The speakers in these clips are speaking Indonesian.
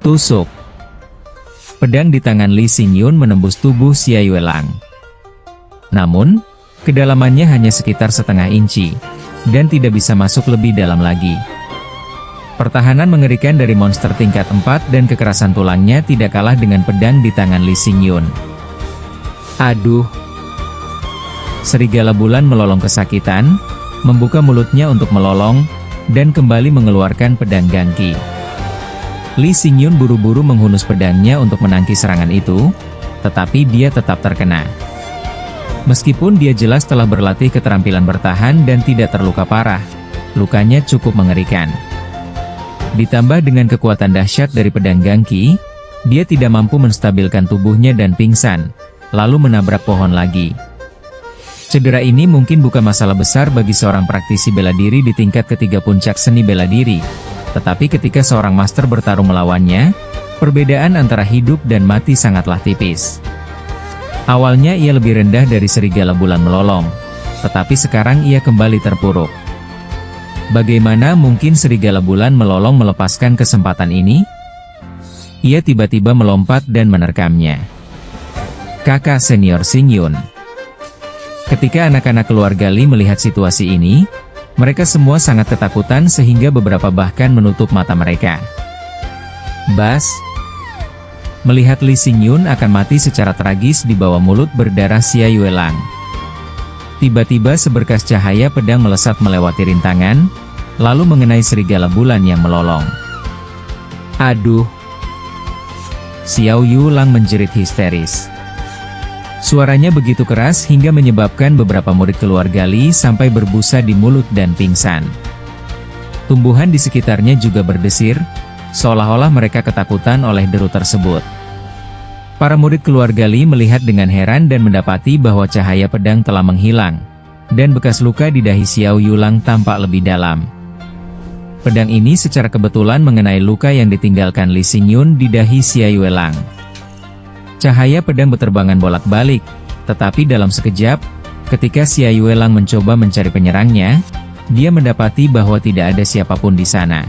Tusuk. Pedang di tangan Lee Xingyun menembus tubuh Xia Yuelang. Namun, kedalamannya hanya sekitar setengah inci, dan tidak bisa masuk lebih dalam lagi. Pertahanan mengerikan dari monster tingkat 4 dan kekerasan tulangnya tidak kalah dengan pedang di tangan Lee Xingyun. Aduh! Serigala bulan melolong kesakitan, membuka mulutnya untuk melolong, dan kembali mengeluarkan pedang gangki. Lee Xingyun buru-buru menghunus pedangnya untuk menangkis serangan itu, tetapi dia tetap terkena. Meskipun dia jelas telah berlatih keterampilan bertahan dan tidak terluka parah, lukanya cukup mengerikan. Ditambah dengan kekuatan dahsyat dari pedang gangki, dia tidak mampu menstabilkan tubuhnya dan pingsan, lalu menabrak pohon lagi. Cedera ini mungkin bukan masalah besar bagi seorang praktisi bela diri di tingkat ketiga puncak seni bela diri, tetapi ketika seorang master bertarung melawannya, perbedaan antara hidup dan mati sangatlah tipis. Awalnya ia lebih rendah dari serigala bulan melolong, tetapi sekarang ia kembali terpuruk. Bagaimana mungkin serigala bulan melolong melepaskan kesempatan ini? Ia tiba-tiba melompat dan menerkamnya. Kakak senior Xingyun. Ketika anak-anak keluarga Lee melihat situasi ini, mereka semua sangat ketakutan sehingga beberapa bahkan menutup mata mereka. Bas! Melihat Lee Xingyun akan mati secara tragis di bawah mulut berdarah Xia Yuelang. Tiba-tiba seberkas cahaya pedang melesat melewati rintangan, lalu mengenai serigala bulan yang melolong. Aduh! Xiao Yuelang menjerit histeris. Suaranya begitu keras hingga menyebabkan beberapa murid keluarga Lee sampai berbusa di mulut dan pingsan. Tumbuhan di sekitarnya juga berdesir, seolah-olah mereka ketakutan oleh deru tersebut. Para murid keluarga Lee melihat dengan heran dan mendapati bahwa cahaya pedang telah menghilang, dan bekas luka di dahi Xiao Yuelang tampak lebih dalam. Pedang ini secara kebetulan mengenai luka yang ditinggalkan Lee Xingyun di dahi Xia Yuelang. Cahaya pedang berterbangan bolak-balik, tetapi dalam sekejap, ketika Xia Yuelang mencoba mencari penyerangnya, dia mendapati bahwa tidak ada siapapun di sana.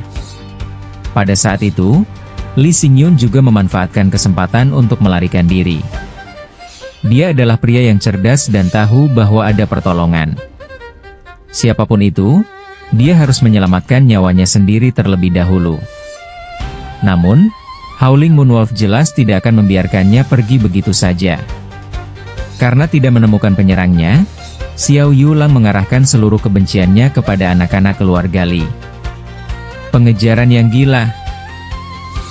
Pada saat itu, Lee Xingyun juga memanfaatkan kesempatan untuk melarikan diri. Dia adalah pria yang cerdas dan tahu bahwa ada pertolongan. Siapapun itu, dia harus menyelamatkan nyawanya sendiri terlebih dahulu. Namun, Howling Moonwolf jelas tidak akan membiarkannya pergi begitu saja. Karena tidak menemukan penyerangnya, Xiao Yuelang mengarahkan seluruh kebenciannya kepada anak-anak keluarga Lee. Pengejaran yang gila.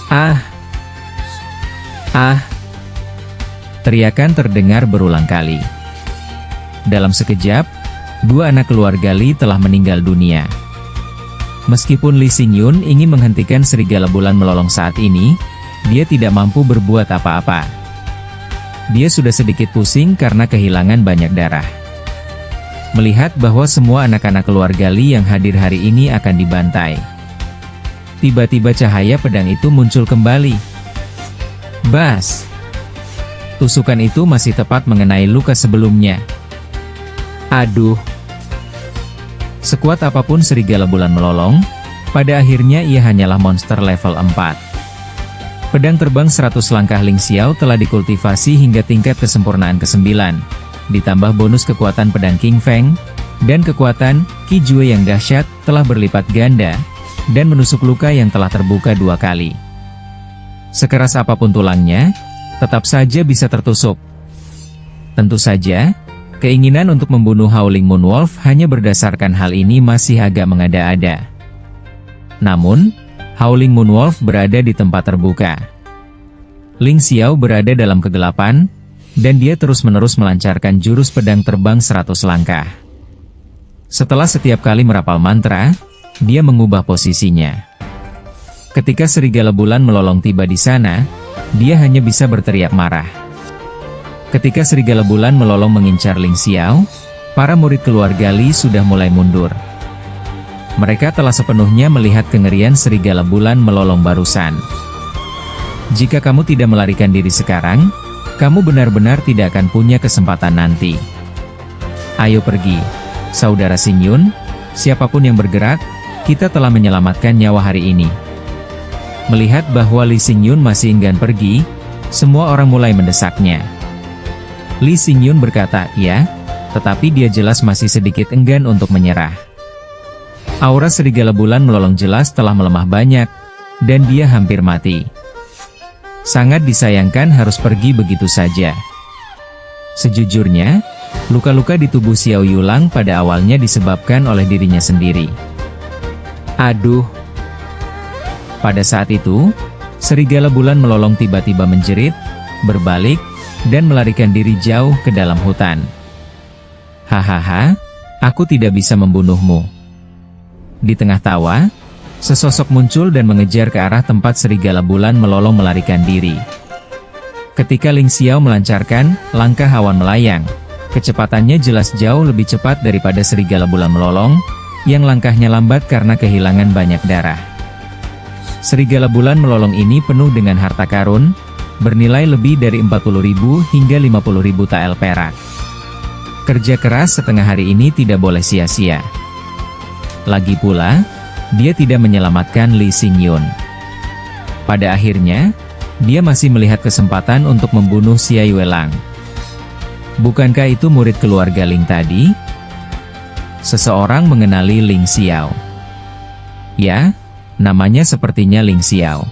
Ah! Ah! Teriakan terdengar berulang kali. Dalam sekejap, dua anak keluarga Lee telah meninggal dunia. Meskipun Lee Xingyun ingin menghentikan serigala bulan melolong saat ini, dia tidak mampu berbuat apa-apa. Dia sudah sedikit pusing karena kehilangan banyak darah. Melihat bahwa semua anak-anak keluarga Lee yang hadir hari ini akan dibantai, tiba-tiba cahaya pedang itu muncul kembali. Bas! Tusukan itu masih tepat mengenai luka sebelumnya. Aduh! Sekuat apapun serigala bulan melolong, pada akhirnya ia hanyalah monster level 4. Pedang terbang 100 langkah Ling Xiao telah dikultivasi hingga tingkat kesempurnaan ke-9, ditambah bonus kekuatan pedang King Feng, dan kekuatan Qi Jue yang dahsyat telah berlipat ganda, dan menusuk luka yang telah terbuka 2 kali. Sekeras apapun tulangnya, tetap saja bisa tertusuk. Tentu saja, keinginan untuk membunuh Howling Moonwolf hanya berdasarkan hal ini masih agak mengada-ada. Namun, Howling Moonwolf berada di tempat terbuka. Ling Xiao berada dalam kegelapan, dan dia terus-menerus melancarkan jurus pedang terbang 100 langkah. Setelah setiap kali merapal mantra, dia mengubah posisinya. Ketika serigala bulan melolong tiba di sana, dia hanya bisa berteriak marah. Ketika serigala bulan melolong mengincar Ling Xiao, para murid keluarga Lee sudah mulai mundur. Mereka telah sepenuhnya melihat kengerian serigala bulan melolong barusan. Jika kamu tidak melarikan diri sekarang, kamu benar-benar tidak akan punya kesempatan nanti. Ayo pergi, saudara Xingyun, siapapun yang bergerak, kita telah menyelamatkan nyawa hari ini. Melihat bahwa Lee Xingyun masih enggan pergi, semua orang mulai mendesaknya. Lee Xingyun berkata, "Ya," tetapi dia jelas masih sedikit enggan untuk menyerah. Aura serigala bulan melolong jelas telah melemah banyak, dan dia hampir mati. Sangat disayangkan harus pergi begitu saja. Sejujurnya, luka-luka di tubuh Xiao Yulang pada awalnya disebabkan oleh dirinya sendiri. Aduh! Pada saat itu, serigala bulan melolong tiba-tiba menjerit, berbalik, dan melarikan diri jauh ke dalam hutan. Hahaha, aku tidak bisa membunuhmu. Di tengah tawa, sesosok muncul dan mengejar ke arah tempat serigala bulan melolong melarikan diri. Ketika Ling Xiao melancarkan langkah awan melayang, kecepatannya jelas jauh lebih cepat daripada serigala bulan melolong, yang langkahnya lambat karena kehilangan banyak darah. Serigala bulan melolong ini penuh dengan harta karun, bernilai lebih dari 40.000 hingga 50.000 tael perak. Kerja keras setengah hari ini tidak boleh sia-sia. Lagi pula, dia tidak menyelamatkan Lee Xingyun. Pada akhirnya, dia masih melihat kesempatan untuk membunuh Xia Yuelang. Bukankah itu murid keluarga Ling tadi? Seseorang mengenali Ling Xiao. Ya, namanya sepertinya Ling Xiao.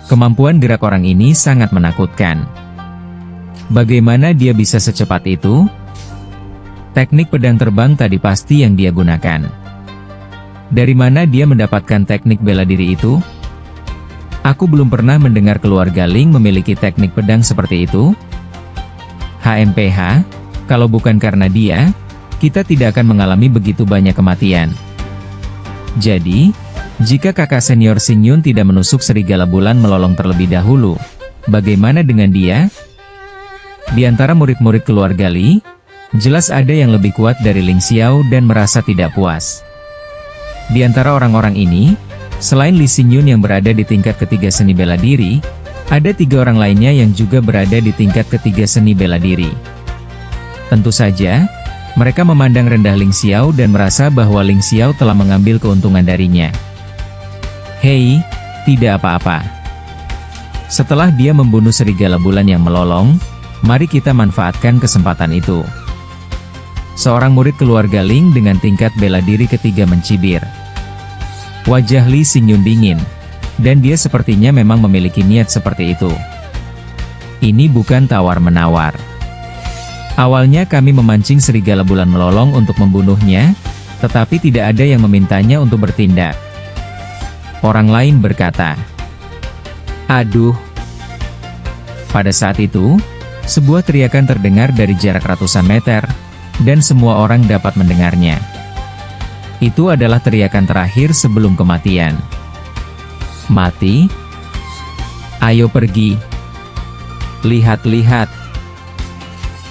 Kemampuan gerak orang ini sangat menakutkan. Bagaimana dia bisa secepat itu? Teknik pedang terbang tadi pasti yang dia gunakan. Dari mana dia mendapatkan teknik bela diri itu? Aku belum pernah mendengar keluarga Ling memiliki teknik pedang seperti itu. HMPH, kalau bukan karena dia, kita tidak akan mengalami begitu banyak kematian. Jadi, jika kakak senior Xingyun tidak menusuk serigala bulan melolong terlebih dahulu, bagaimana dengan dia? Di antara murid-murid keluarga Li, jelas ada yang lebih kuat dari Ling Xiao dan merasa tidak puas. Di antara orang-orang ini, selain Lee Xingyun yang berada di tingkat ketiga seni bela diri, ada 3 orang lainnya yang juga berada di tingkat ketiga seni bela diri. Tentu saja, mereka memandang rendah Ling Xiao dan merasa bahwa Ling Xiao telah mengambil keuntungan darinya. Hei, tidak apa-apa. Setelah dia membunuh serigala bulan yang melolong, mari kita manfaatkan kesempatan itu. Seorang murid keluarga Ling dengan tingkat bela diri ketiga mencibir. Wajah Lee Xingyun dingin, dan dia sepertinya memang memiliki niat seperti itu. Ini bukan tawar-menawar. Awalnya kami memancing serigala bulan melolong untuk membunuhnya, tetapi tidak ada yang memintanya untuk bertindak. Orang lain berkata, "Aduh." Pada saat itu, sebuah teriakan terdengar dari jarak ratusan meter, dan semua orang dapat mendengarnya. Itu adalah teriakan terakhir sebelum kematian. Mati? Ayo pergi. Lihat-lihat.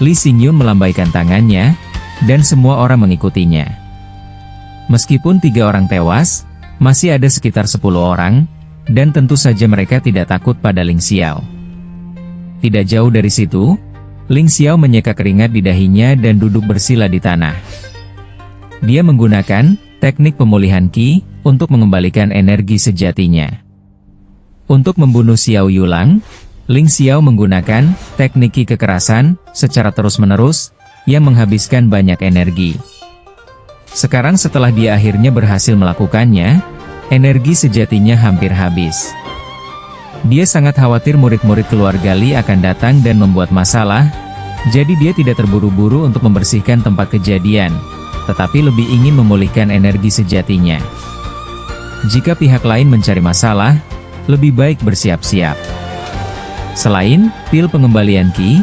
Lee Xingyun melambaikan tangannya, dan semua orang mengikutinya. Meskipun 3 orang tewas, masih ada sekitar 10 orang, dan tentu saja mereka tidak takut pada Ling Xiao. Tidak jauh dari situ, Ling Xiao menyeka keringat di dahinya dan duduk bersila di tanah. Dia menggunakan teknik pemulihan Qi untuk mengembalikan energi sejatinya. Untuk membunuh Xiao Yulang, Ling Xiao menggunakan teknik Qi kekerasan secara terus-menerus yang menghabiskan banyak energi. Sekarang setelah dia akhirnya berhasil melakukannya, energi sejatinya hampir habis. Dia sangat khawatir murid-murid keluarga Li akan datang dan membuat masalah, jadi dia tidak terburu-buru untuk membersihkan tempat kejadian, tetapi lebih ingin memulihkan energi sejatinya. Jika pihak lain mencari masalah, lebih baik bersiap-siap. Selain pil pengembalian Qi,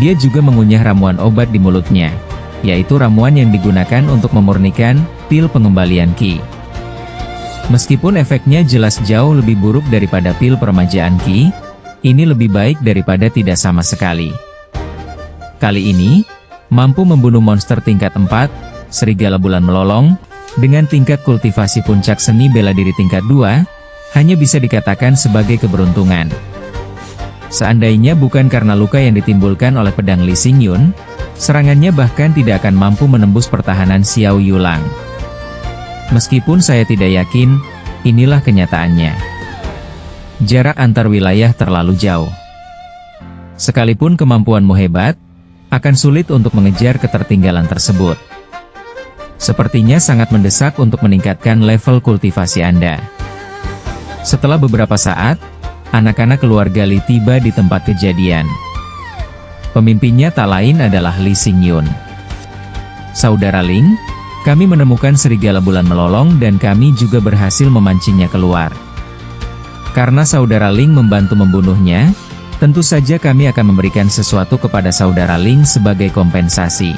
dia juga mengunyah ramuan obat di mulutnya, yaitu ramuan yang digunakan untuk memurnikan pil pengembalian Qi. Meskipun efeknya jelas jauh lebih buruk daripada pil peremajaan Qi, ini lebih baik daripada tidak sama sekali. Kali ini, mampu membunuh monster tingkat 4, serigala bulan melolong, dengan tingkat kultivasi puncak seni bela diri tingkat 2, hanya bisa dikatakan sebagai keberuntungan. Seandainya bukan karena luka yang ditimbulkan oleh pedang Lee Xingyun, serangannya bahkan tidak akan mampu menembus pertahanan Xiao Yulang. Meskipun saya tidak yakin, inilah kenyataannya. jarak antar wilayah terlalu jauh. Sekalipun kemampuanmu hebat, akan sulit untuk mengejar ketertinggalan tersebut. Sepertinya sangat mendesak untuk meningkatkan level kultivasi Anda. Setelah beberapa saat, anak-anak keluarga Lee tiba di tempat kejadian. Pemimpinnya tak lain adalah Lee Xingyun. Saudara Ling, kami menemukan serigala bulan melolong dan kami juga berhasil memancingnya keluar. Karena saudara Ling membantu membunuhnya, tentu saja kami akan memberikan sesuatu kepada saudara Ling sebagai kompensasi.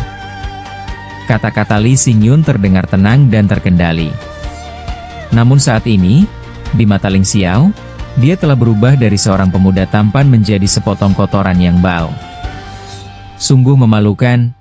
Kata-kata Lee Xingyun terdengar tenang dan terkendali. Namun saat ini, di mata Ling Xiao, dia telah berubah dari seorang pemuda tampan menjadi sepotong kotoran yang bau. Sungguh memalukan,